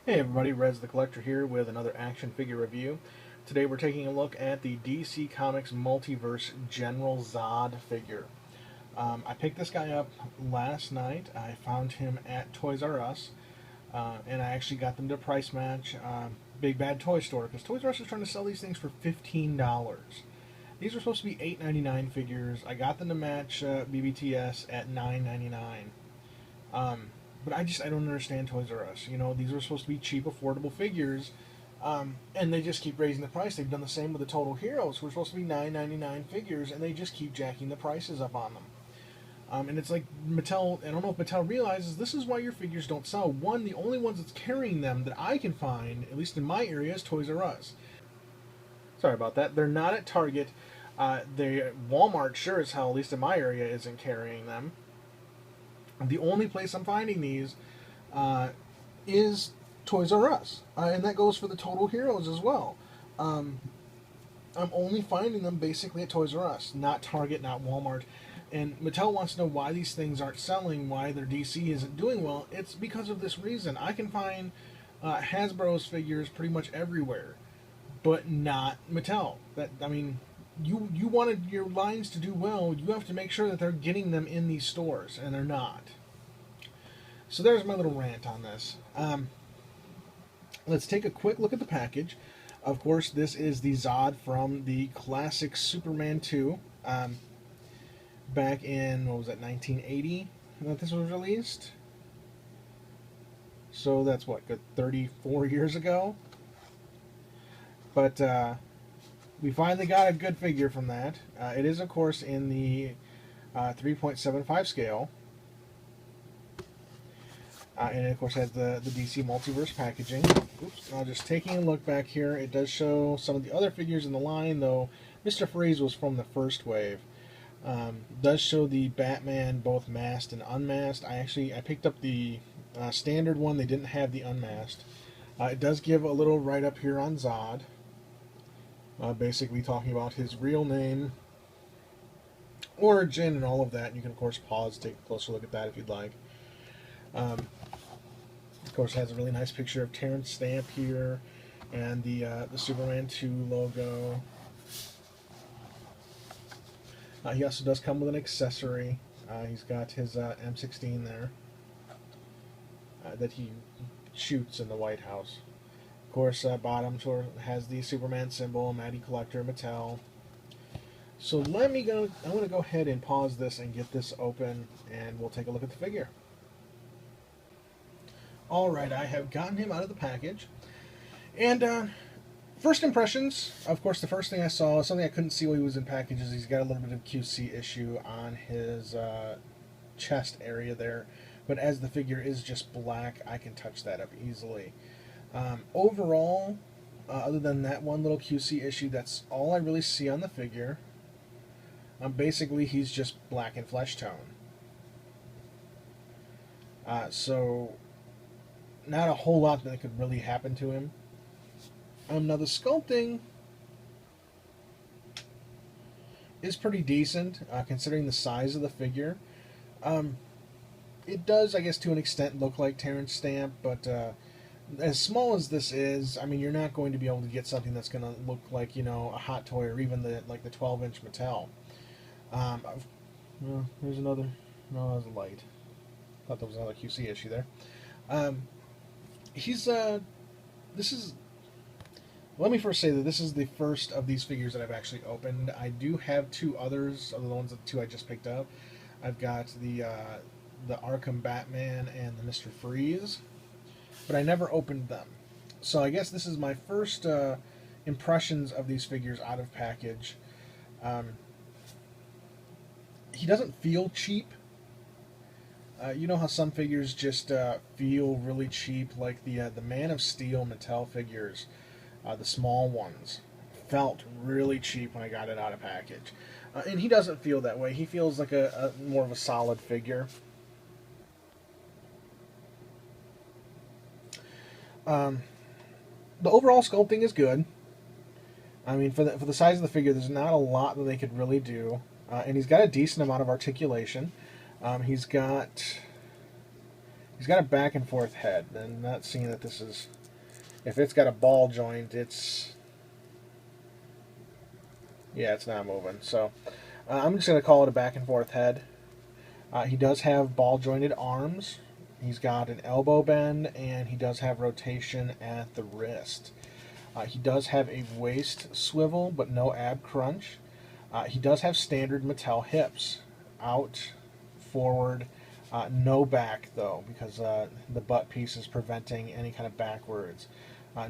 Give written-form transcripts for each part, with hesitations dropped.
Hey everybody, Rez the Collector here with another action figure review. Today we're taking a look at the DC Comics Multiverse General Zod figure. I picked this guy up last night. I found him at Toys R Us, and I actually got them to price match Big Bad Toy Store because Toys R Us is trying to sell these things for $15. These were supposed to be $8.99 figures. I got them to match BBTS at $9.99. But I don't understand Toys R Us. You know, these are supposed to be cheap, affordable figures, and they just keep raising the price. They've done the same with the Total Heroes, who are supposed to be $9.99 figures, and they just keep jacking the prices up on them. And it's like Mattel. I don't know if Mattel realizes this is why your figures don't sell. One, the only ones that's carrying them that I can find, at least in my area, is Toys R Us. Sorry about that. They're not at Target. Walmart sure as hell, at least in my area, isn't carrying them. The only place I'm finding these uh, is Toys R Us, and that goes for the Total Heroes as well. Um, I'm only finding them basically at Toys R Us, not Target, not Walmart. And Mattel wants to know why these things aren't selling, why their DC isn't doing well. It's because of this reason. I can find Hasbro's figures pretty much everywhere, but not Mattel. You wanted your lines to do well. You have to make sure that they're getting them in these stores, and they're not. So there's my little rant on this. Let's take a quick look at the package. Of course, this is the Zod from the classic Superman 2. Back in, what was that, 1980 that this was released? So that's what, good 34 years ago? But we finally got a good figure from that. It is, of course, in the 3.75 scale. And it, of course, has the DC Multiverse packaging. Oops, now just taking a look back here, it does show some of the other figures in the line, though Mr. Freeze was from the first wave. Does show the Batman both masked and unmasked. I picked up the standard one. They didn't have the unmasked. It does give a little write-up here on Zod. Basically talking about his real name, origin, and all of that. You can, of course, pause, take a closer look at that if you'd like. Of course, it has a really nice picture of Terrence Stamp here, and the Superman 2 logo. He also does come with an accessory. He's got his M16 there that he shoots in the White House. Of course, bottom has the Superman symbol, Matty Collector, Mattel. So I'm going to go ahead and pause this and get this open, and we'll take a look at the figure. Alright, I have gotten him out of the package. And first impressions, of course, the first thing I saw, something I couldn't see while he was in packages, he's got a little bit of QC issue on his chest area there. But as the figure is just black, I can touch that up easily. Overall, other than that one little QC issue, that's all I really see on the figure. Basically, he's just black and flesh tone. So not a whole lot that could really happen to him. Now the sculpting is pretty decent, considering the size of the figure. It does, I guess, to an extent look like Terrence Stamp, but as small as this is, I mean, you're not going to be able to get something that's going to look like, you know, a Hot Toy or even the 12-inch Mattel. There's another. No, that was a light. Thought there was another QC issue there. This is. Let me first say that this is the first of these figures that I've actually opened. I do have two others of the ones, the two I just picked up. I've got the Arkham Batman and the Mr. Freeze, but I never opened them. So I guess this is my first impressions of these figures out of package. He doesn't feel cheap. You know how some figures just feel really cheap, like the Man of Steel Mattel figures, the small ones, felt really cheap when I got it out of package. And he doesn't feel that way. He feels like a more of a solid figure. The overall sculpting is good. I mean, for the size of the figure, there's not a lot that they could really do. And he's got a decent amount of articulation. He's got He's got a back and forth head, and not seeing that this is, if it's got a ball joint, it's, yeah, it's not moving. So I'm just going to call it a back and forth head. He does have ball jointed arms. He's got an elbow bend, and he does have rotation at the wrist. He does have a waist swivel, but no ab crunch. He does have standard Mattel hips. Out, forward, no back though, because the butt piece is preventing any kind of backwards.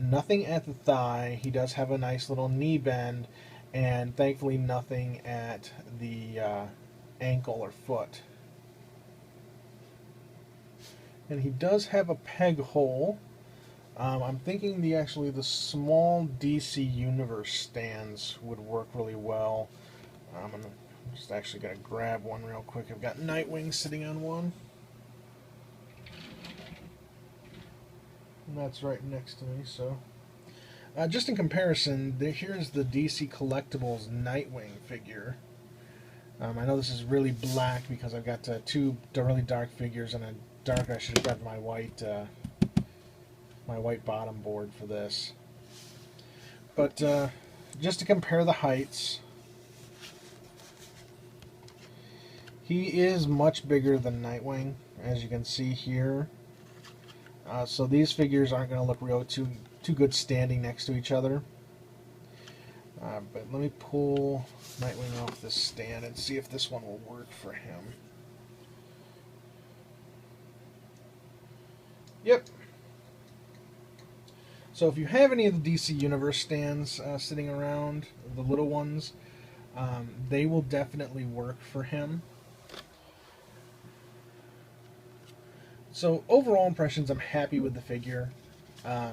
Nothing at the thigh. He does have a nice little knee bend, and thankfully nothing at the ankle or foot. And he does have a peg hole. I'm thinking the small DC Universe stands would work really well. I'm just actually going to grab one real quick. I've got Nightwing sitting on one. And that's right next to me. So, just in comparison, here's the DC Collectibles Nightwing figure. I know this is really black because I've got two really dark figures and a dark. I should have grabbed my white bottom board for this. But just to compare the heights, he is much bigger than Nightwing, as you can see here. So these figures aren't going to look real too good standing next to each other. But let me pull Nightwing off this stand and see if this one will work for him. Yep. So if you have any of the DC Universe stands sitting around, the little ones, they will definitely work for him. So overall impressions, I'm happy with the figure. I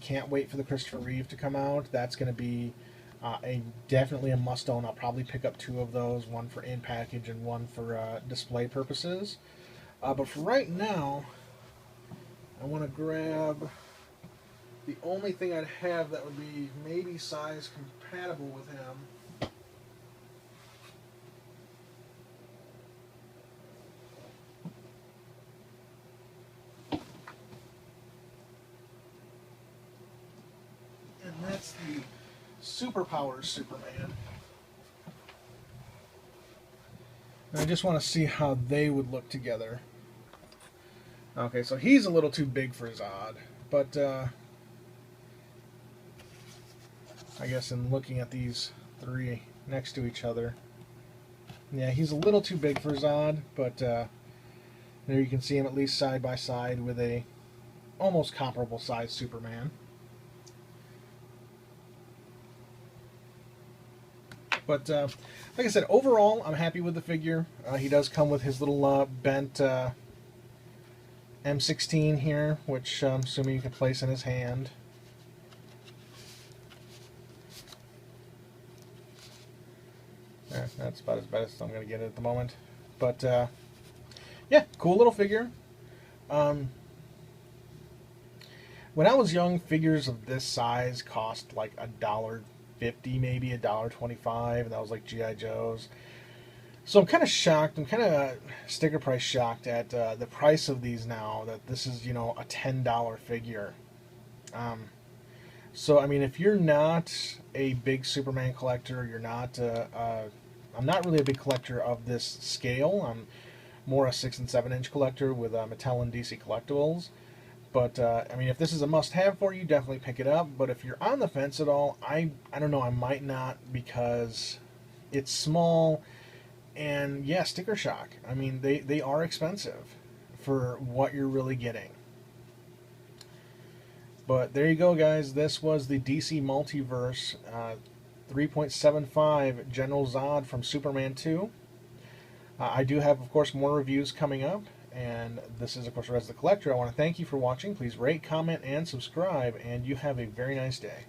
can't wait for the Christopher Reeve to come out. That's going to be definitely a must-own. I'll probably pick up two of those, one for in-package and one for display purposes. But for right now, I want to grab the only thing I'd have that would be maybe size compatible with him. And that's the Superpowers Superman. And I just want to see how they would look together. Okay, so he's a little too big for Zod, but I guess in looking at these three next to each other, yeah, he's a little too big for Zod, but there you can see him at least side by side with a almost comparable size Superman. But like I said, overall, I'm happy with the figure. He does come with his little bent M16 here, which I'm assuming you can place in his hand. That's about as best I'm going to get it at the moment. But, yeah, cool little figure. When I was young, figures of this size cost like $1.50, maybe $1.25, and that was like G.I. Joes. So I'm kind of shocked. I'm kind of sticker price shocked at the price of these now, that this is, you know, a $10 figure. So, I mean, if you're not a big Superman collector, you're not, I'm not really a big collector of this scale. I'm more a 6 and 7 inch collector with Mattel and DC Collectibles. But, I mean, if this is a must-have for you, definitely pick it up. But if you're on the fence at all, I don't know, I might not, because it's small. And, yeah, sticker shock. I mean, they are expensive for what you're really getting. But there you go, guys. This was the DC Multiverse 3.75 General Zod from Superman 2. I do have, of course, more reviews coming up. And this is, of course, Rez the Collector. I want to thank you for watching. Please rate, comment, and subscribe. And you have a very nice day.